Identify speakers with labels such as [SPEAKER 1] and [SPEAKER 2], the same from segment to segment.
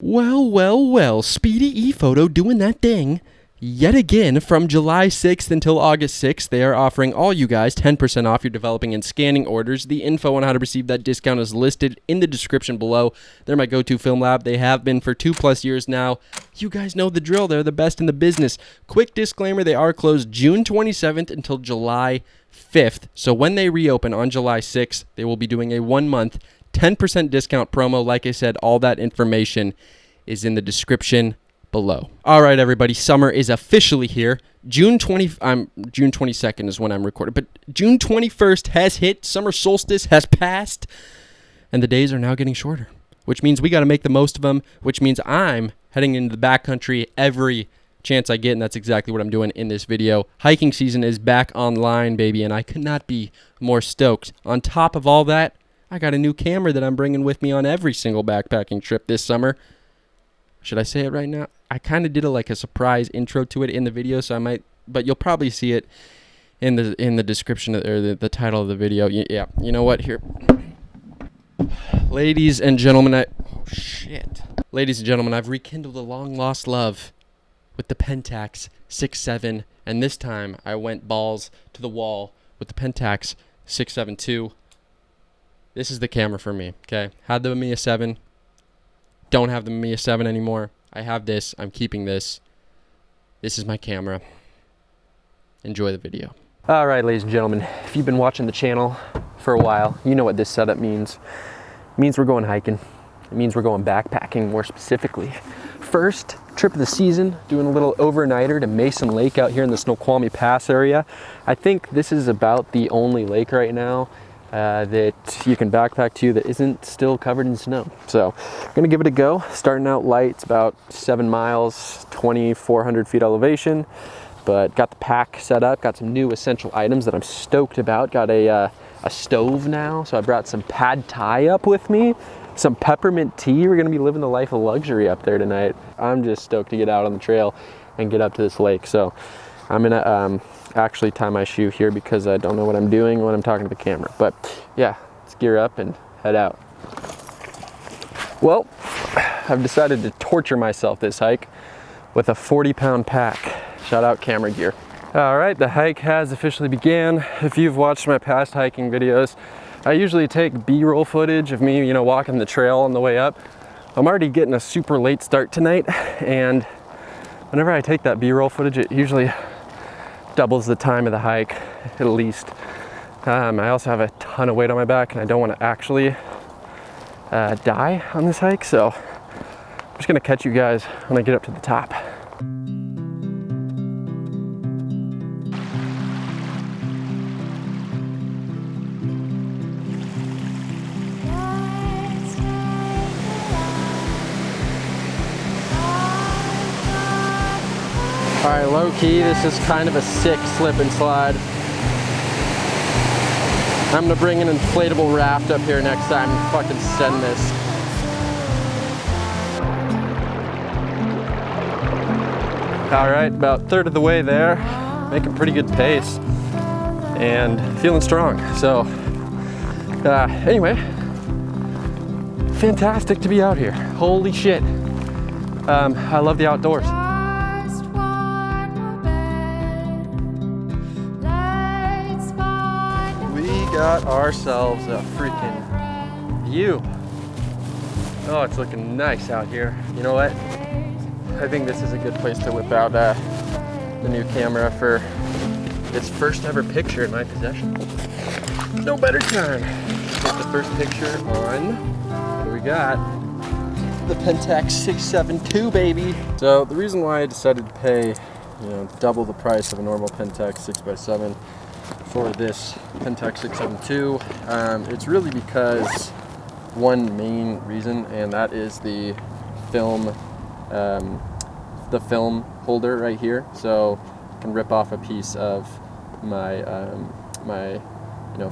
[SPEAKER 1] Well, Speedy Photo doing that thing. Yet again, from July 6th until August 6th, they are offering all you guys 10% off your developing and scanning orders. The info on how to receive that discount is listed in the description below. They're my go-to film lab. They have been for 2+ years now. You guys know the drill. They're the best in the business. Quick disclaimer, they are closed June 27th until July 5th. So when they reopen on July 6th, they will be doing a 1-month 10% discount promo. Like I said, all that information is in the description below. All right, everybody, summer is officially here. June 22nd is when I'm recording, but June 21st has hit. Summer solstice has passed, and the days are now getting shorter, which means we got to make the most of them, which means I'm heading into the backcountry every chance I get, and that's exactly what I'm doing in this video. Hiking season is back online, baby, and I could not be more stoked. On top of all that, I got a new camera that I'm bringing with me on every single backpacking trip this summer. Should I say it right now? I kind of did a surprise intro to it in the video, so I might, but you'll probably see it in the description or the title of the video. Yeah, you know what? Here, ladies and gentlemen, ladies and gentlemen, I've rekindled a long lost love with the Pentax 67ii, and this time I went balls to the wall with the Pentax 67ii. This is the camera for me. Okay, had the Mamiya 7. Don't have the Mamiya 7 anymore. I have this. I'm keeping this. This is my camera. Enjoy the video. All right, ladies and gentlemen, if you've been watching the channel for a while, you know what this setup means. It means we're going hiking. It means we're going backpacking, more specifically. First trip of the season, doing a little overnighter to Mason Lake out here in the Snoqualmie Pass area. I think this is about the only lake right now that you can backpack to that isn't still covered in snow. So I'm gonna give it a go. Starting out light, it's about 7 miles, 2,400 feet elevation, but got the pack set up, got some new essential items that I'm stoked about. Got a stove now, so I brought some pad thai up with me, some peppermint tea. We're gonna be living the life of luxury up there tonight. I'm just stoked to get out on the trail and get up to this lake. So I'm gonna actually tie my shoe here because I don't know what I'm doing when I'm talking to the camera. But yeah, let's gear up and head out. Well, I've decided to torture myself this hike with a 40-pound pack. Shout out camera gear. All right, the hike has officially began. If you've watched my past hiking videos, I usually take B-roll footage of me, walking the trail on the way up. I'm already getting a super late start tonight, and whenever I take that B-roll footage, it usually doubles the time of the hike, at least. I also have a ton of weight on my back, and I don't want to actually die on this hike, so I'm just gonna catch you guys when I get up to the top. All right, low key, this is kind of a sick slip and slide. I'm gonna bring an inflatable raft up here next time and fucking send this. All right, about a third of the way there, making pretty good pace and feeling strong. So anyway, fantastic to be out here. Holy shit. I love the outdoors. Got ourselves a freaking view. Oh, it's looking nice out here. You know what? I think this is a good place to whip out the new camera for its first ever picture in my possession. No better time. Get the first picture on. What do we got? The Pentax 67ii, baby. So the reason why I decided to pay, double the price of a normal Pentax 6x7 for this Pentax 67ii, it's really because one main reason, and that is the film holder right here. So I can rip off a piece of my my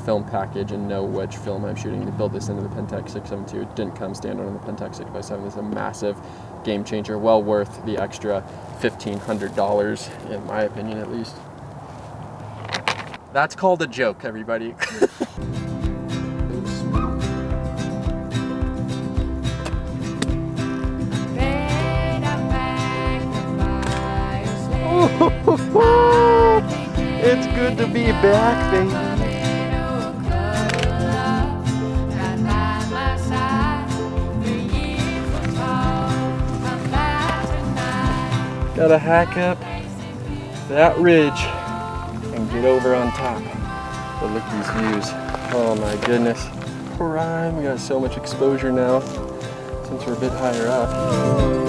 [SPEAKER 1] film package and know which film I'm shooting to build this into the Pentax 672. It didn't come standard on the Pentax 6x7. It's a massive game changer, well worth the extra $1,500 in my opinion, at least. That's called a joke, everybody. it's good to be back, baby. Gotta hack up that ridge and get over on top. But look at these views. Oh my goodness. Prime, we got so much exposure now since we're a bit higher up.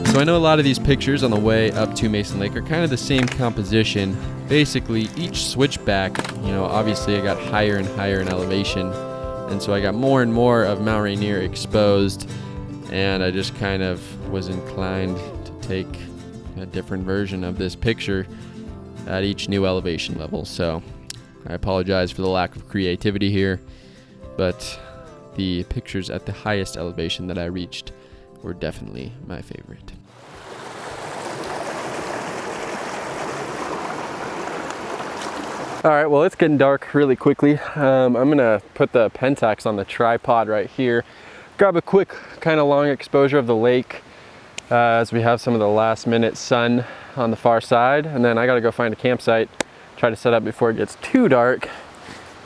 [SPEAKER 1] So I know a lot of these pictures on the way up to Mason Lake are kind of the same composition. Basically, each switchback, you know, obviously I got higher and higher in elevation, and so I got more and more of Mount Rainier exposed, and I just kind of was inclined to take a different version of this picture at each new elevation level. So I apologize for the lack of creativity here, but the pictures at the highest elevation that I reached were definitely my favorite. All right, well, it's getting dark really quickly. I'm gonna put the Pentax on the tripod right here, grab a quick kind of long exposure of the lake as we have some of the last minute sun on the far side, and then I gotta go find a campsite, try to set up before it gets too dark,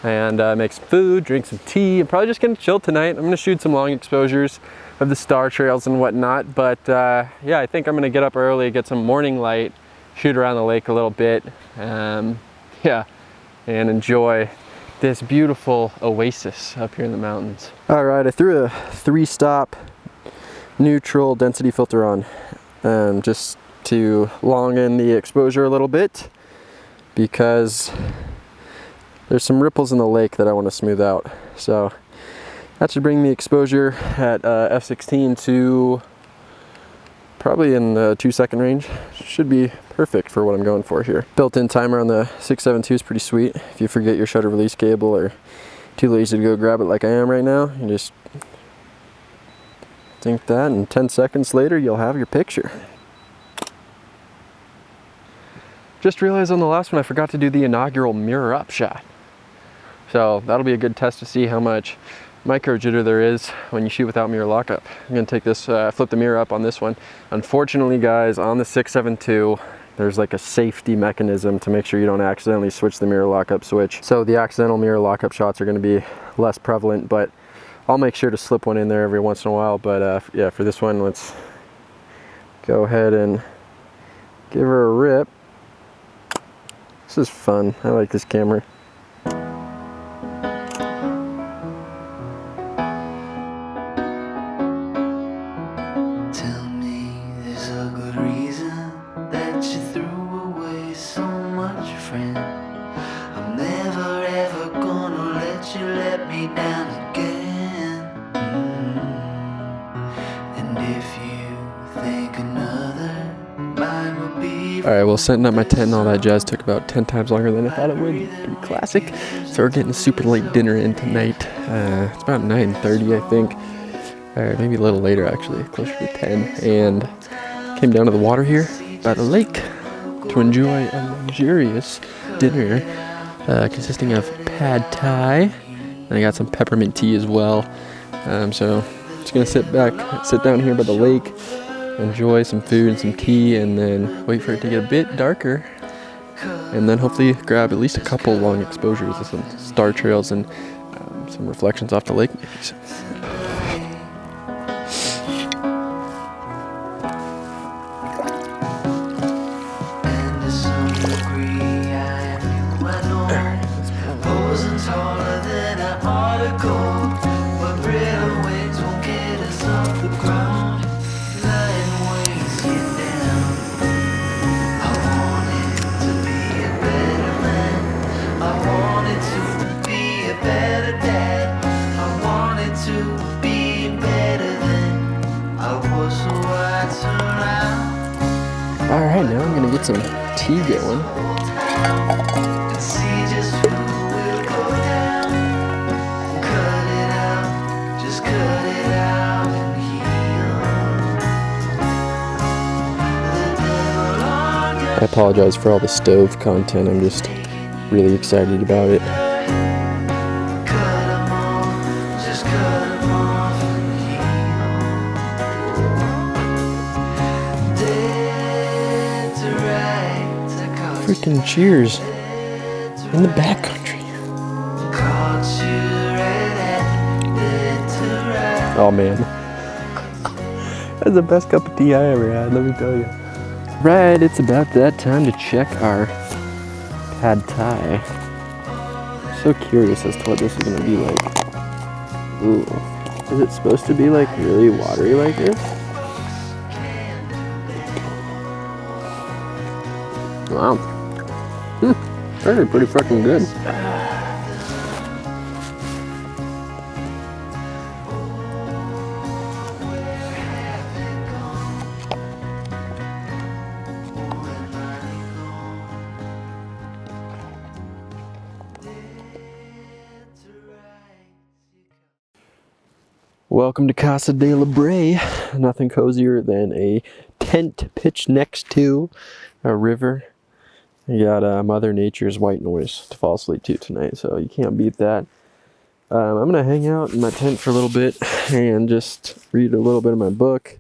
[SPEAKER 1] and make some food, drink some tea. I'm probably just gonna chill tonight. I'm gonna shoot some long exposures of the star trails and whatnot, but yeah, I think I'm gonna get up early, get some morning light, shoot around the lake a little bit, yeah, and enjoy this beautiful oasis up here in the mountains. All right, I threw a 3-stop neutral density filter on just to longen the exposure a little bit, because there's some ripples in the lake that I want to smooth out. So that should bring the exposure at f/16 to probably in the 2-second range. Should be perfect for what I'm going for here. Built-in timer on the 672 is pretty sweet. If you forget your shutter release cable or too lazy to go grab it like I am right now, you just think that, and 10 seconds later you'll have your picture. Just realized on the last one I forgot to do the inaugural mirror up shot. So that'll be a good test to see how much micro jitter there is when you shoot without mirror lockup. I'm gonna take this, flip the mirror up on this one. Unfortunately, guys, on the 672, there's like a safety mechanism to make sure you don't accidentally switch the mirror lockup switch. So the accidental mirror lockup shots are gonna be less prevalent, but I'll make sure to slip one in there every once in a while. But yeah, for this one, let's go ahead and give her a rip. This is fun. I like this camera. Alright, well, setting up my tent and all that jazz took about 10 times longer than I thought it would. Pretty classic. So we're getting a super late dinner in tonight. It's about 9:30, I think. Or maybe a little later, actually, closer to 10. And came down to the water here by the lake to enjoy a luxurious dinner consisting of pad thai. And I got some peppermint tea as well. So just gonna sit down here by the lake, enjoy some food and some tea, and then wait for it to get a bit darker, and then hopefully grab at least a couple long exposures of some star trails and some reflections off the lake maybe. So. Alright, now I'm gonna get some tea going. I apologize for all the stove content. I'm just really excited about it. Freaking cheers in the backcountry. Oh man, that's the best cup of tea I ever had, let me tell you. Right, it's about that time to check our pad thai. So curious as to what this is gonna be like. Ooh, is it supposed to be like really watery like this? Wow. Actually pretty fucking good. Welcome to Casa de la Brae. Nothing cozier than a tent pitched next to a river. You got Mother Nature's white noise to fall asleep to tonight, so you can't beat that. I'm gonna hang out in my tent for a little bit and just read a little bit of my book.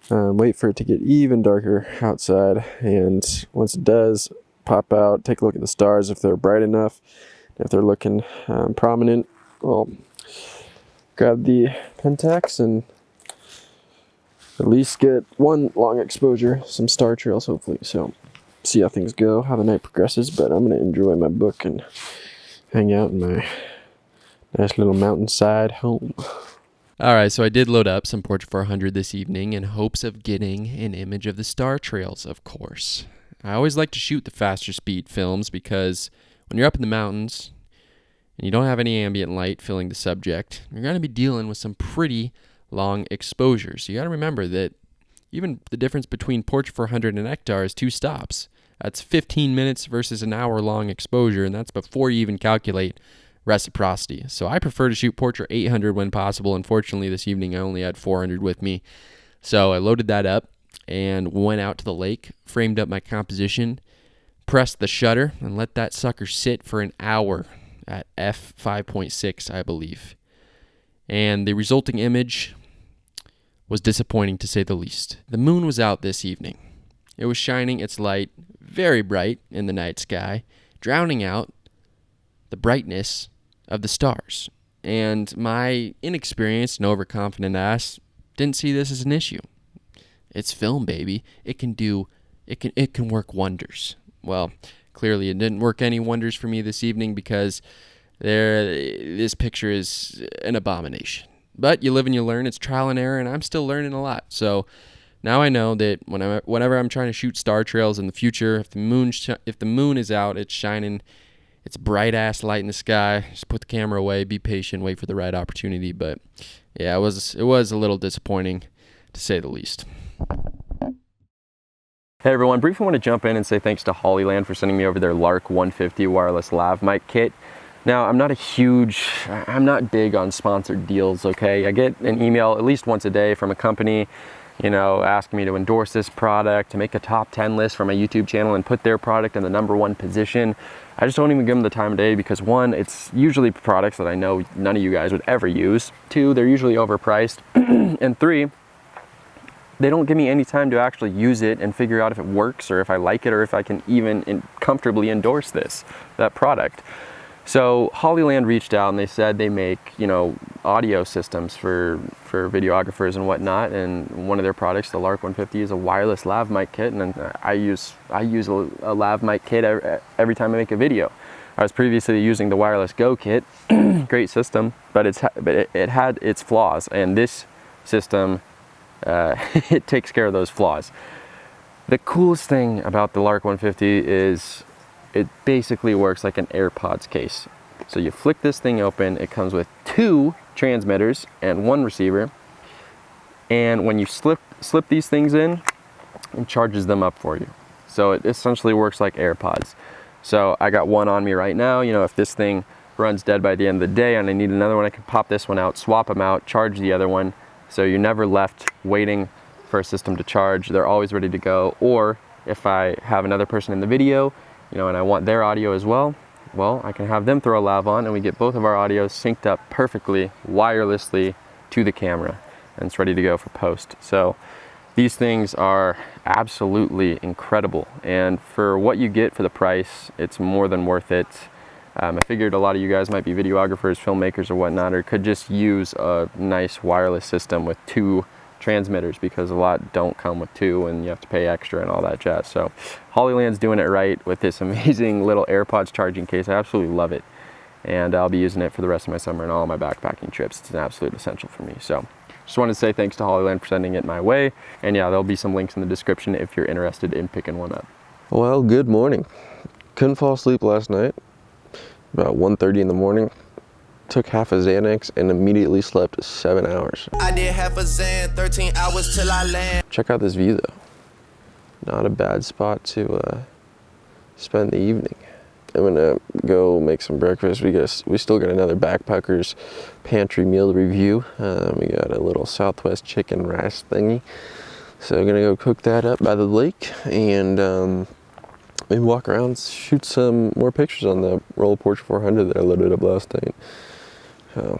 [SPEAKER 1] Wait for it to get even darker outside, and once it does, pop out, take a look at the stars if they're bright enough. If they're looking prominent, well, grab the Pentax and at least get one long exposure, some star trails hopefully. So see how things go, how the night progresses, but I'm gonna enjoy my book and hang out in my nice little mountainside home. Alright, so I did load up some Portrait 400 this evening in hopes of getting an image of the star trails, of course. I always like to shoot the faster speed films because when you're up in the mountains and you don't have any ambient light filling the subject, you're going to be dealing with some pretty long exposures. You got to remember that even the difference between Portrait 400 and Ektar is 2 stops. That's 15 minutes versus an hour-long exposure, and that's before you even calculate reciprocity. So I prefer to shoot Portrait 800 when possible. Unfortunately, this evening I only had 400 with me. So I loaded that up and went out to the lake, framed up my composition, pressed the shutter, and let that sucker sit for an hour at f5.6, I believe. And the resulting image was disappointing to say the least. The moon was out this evening. It was shining its light very bright in the night sky, drowning out the brightness of the stars. And my inexperienced and overconfident ass didn't see this as an issue. It's film, baby. It can work wonders. Well, clearly it didn't work any wonders for me this evening because this picture is an abomination. But you live and you learn. It's trial and error, and I'm still learning a lot. So now I know that whenever I'm trying to shoot star trails in the future, if the moon is out, it's shining, it's bright ass light in the sky, just put the camera away, be patient, wait for the right opportunity. But yeah, it was a little disappointing to say the least. Hey everyone, briefly want to jump in and say thanks to Hollyland for sending me over their Lark 150 wireless lav mic kit. Now, I'm not big on sponsored deals, okay? I get an email at least once a day from a company, asking me to endorse this product, to make a top 10 list for my YouTube channel and put their product in the #1 position. I just don't even give them the time of day because 1, it's usually products that I know none of you guys would ever use. 2, they're usually overpriced. And 3, they don't give me any time to actually use it and figure out if it works or if I like it or if I can even comfortably endorse that product. So Hollyland reached out and they said they make, audio systems for videographers and whatnot. And one of their products, the Lark 150, is a wireless lav mic kit. And I use a lav mic kit every time I make a video. I was previously using the Wireless Go kit, great system, but it had its flaws. And this system, it takes care of those flaws. The coolest thing about the Lark 150 is it basically works like an AirPods case. So you flick this thing open, it comes with 2 transmitters and 1 receiver. And when you slip these things in, it charges them up for you. So it essentially works like AirPods. So I got one on me right now. If this thing runs dead by the end of the day and I need another one, I can pop this one out, swap them out, charge the other one. So you're never left waiting for a system to charge. They're always ready to go. Or if I have another person in the video, you know, and I want their audio as well, well, I can have them throw a lav on and we get both of our audios synced up perfectly wirelessly to the camera, and it's ready to go for post. So these things are absolutely incredible, and for what you get for the price, it's more than worth it. I figured a lot of you guys might be videographers, filmmakers or whatnot, or could just use a nice wireless system with 2 transmitters, because a lot don't come with 2 and you have to pay extra and all that jazz. So Hollyland's doing it right with this amazing little AirPods charging case. I absolutely love it, and I'll be using it for the rest of my summer and all my backpacking trips. It's an absolute essential for me. So just wanted to say thanks to Hollyland for sending it my way, and yeah, there'll be some links in the description if you're interested in picking one up.
[SPEAKER 2] Well, good morning. Couldn't fall asleep last night. About 1:30 in the morning. Took half a Xanax and immediately slept 7 hours.
[SPEAKER 3] I did half a Xan, 13 hours till I land.
[SPEAKER 2] Check out this view though. Not a bad spot to spend the evening. I'm gonna go make some breakfast. We still got another backpackers pantry meal review. We got a little Southwest chicken rice thingy. So I'm gonna go cook that up by the lake and maybe walk around, shoot some more pictures on the Roll Porch 400 that I loaded up last night. So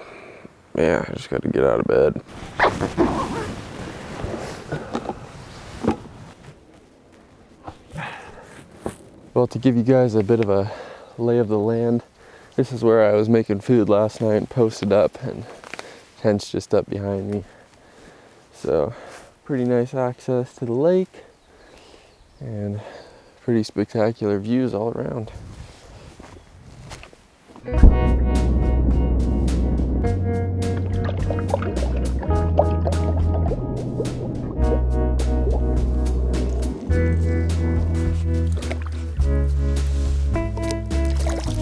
[SPEAKER 2] yeah, I just gotta get out of bed. Well, to give you guys a bit of a lay of the land, this is where I was making food last night and posted up, and tent's just up behind me. So pretty nice access to the lake and pretty spectacular views all around.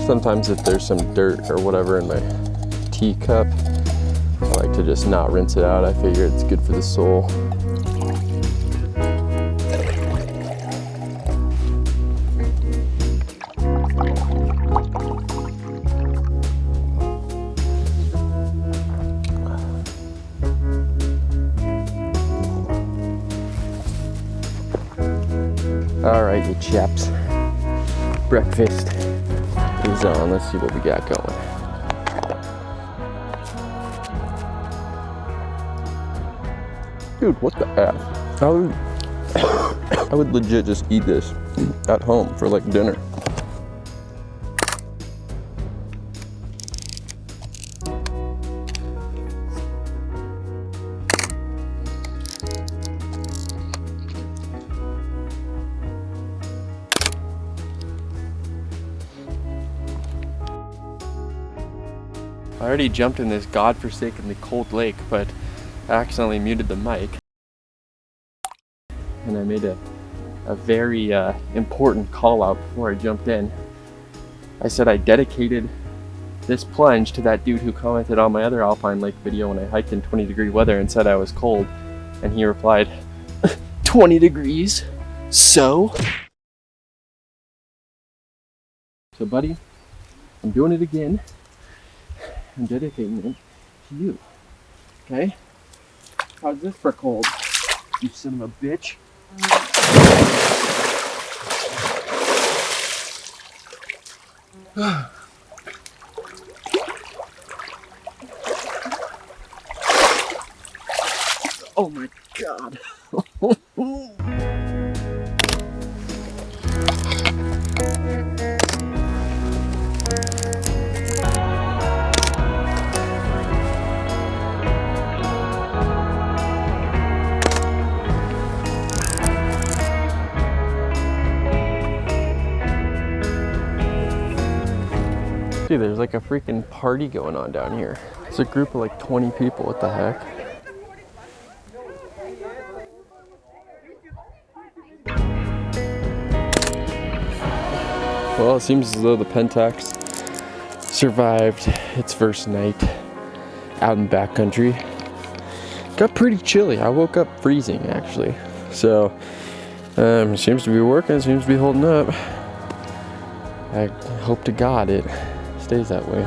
[SPEAKER 2] Sometimes if there's some dirt or whatever in my teacup, I like to just not rinse it out. I figure it's good for the soul. All right, you chaps. Breakfast is on. Let's see what we got going. Dude, what the F? I would legit just eat this at home for like dinner. I already jumped in this godforsakenly cold lake, but I accidentally muted the mic. And I made a very important call out before I jumped in. I said I dedicated this plunge to that dude who commented on my other Alpine lake video when I hiked in 20-degree weather and said I was cold. And he replied, 20 degrees? So? So buddy, I'm doing it again. I'm dedicating it to you, okay? How's this for cold, you son of a bitch? Oh my God. Dude, there's like a freaking party going on down here. It's a group of like 20 people, what the heck? Well, it seems as though the Pentax survived its first night out in backcountry. Got pretty chilly. I woke up freezing actually. So, it seems to be working, seems to be holding up. I hope to God it stays that way.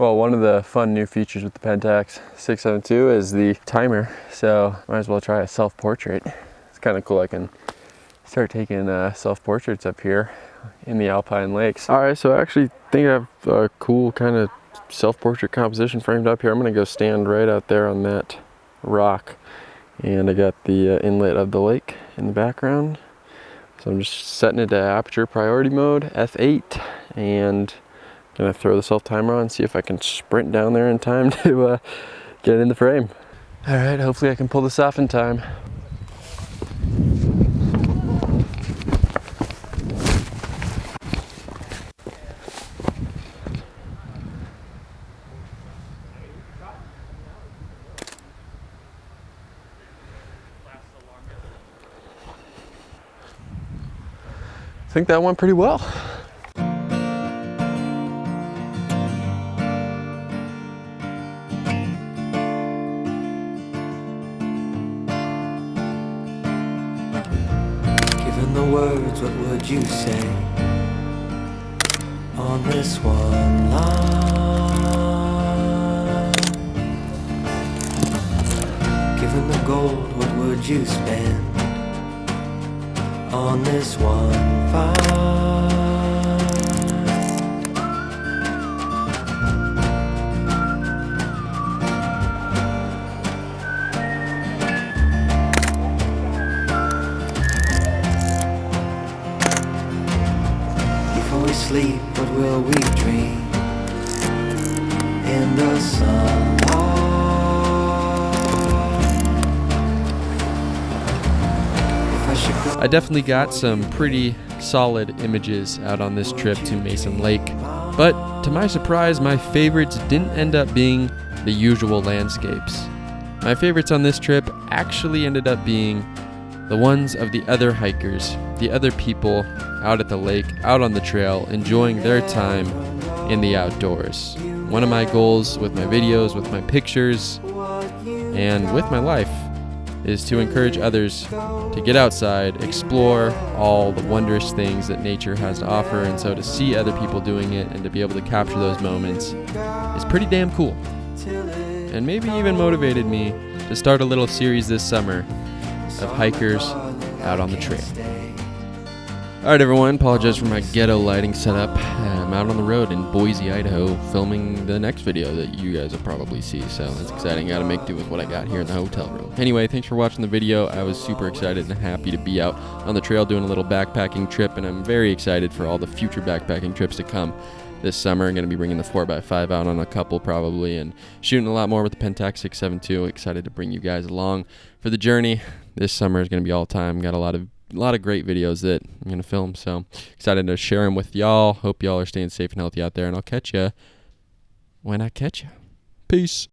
[SPEAKER 2] Well, one of the fun new features with the Pentax 67ii is the timer, so might as well try a self-portrait. It's kind of cool. I can start taking self-portraits up here in the Alpine lakes. All right, so I actually think I have a cool kind of self-portrait composition framed up here. I'm gonna go stand right out there on that rock, and I got the inlet of the lake in the background. So I'm just setting it to aperture priority mode, F8, and gonna throw the self timer on, see if I can sprint down there in time to get it in the frame. All right, hopefully I can pull this off in time. I think that went pretty well.
[SPEAKER 3] Given the words, what would you say on this one line? Given the gold, what would you spend on this one find? Before we sleep, what will we dream in the sunlight?
[SPEAKER 1] I definitely got some pretty solid images out on this trip to Mason Lake, but to my surprise, my favorites didn't end up being the usual landscapes. My favorites on this trip actually ended up being the ones of the other hikers, the other people out at the lake, out on the trail, enjoying their time in the outdoors. One of my goals with my videos, with my pictures, and with my life is to encourage others to get outside, explore all the wondrous things that nature has to offer, and so to see other people doing it and to be able to capture those moments is pretty damn cool. And maybe even motivated me to start a little series this summer of hikers out on the trail. Alright everyone, apologize for my ghetto lighting setup. I'm out on the road in Boise, Idaho, filming the next video that you guys will probably see, so that's exciting. Gotta make do with what I got here in the hotel room. Anyway, thanks for watching the video. I was super excited and happy to be out on the trail doing a little backpacking trip, and I'm very excited for all the future backpacking trips to come this summer. I'm going to be bringing the 4x5 out on a couple probably, and shooting a lot more with the Pentax 67ii. Excited to bring you guys along for the journey. This summer is going to be all time. Got a lot of great videos that I'm going to film, so excited to share them with y'all. Hope y'all are staying safe and healthy out there, and I'll catch ya when I catch ya. Peace.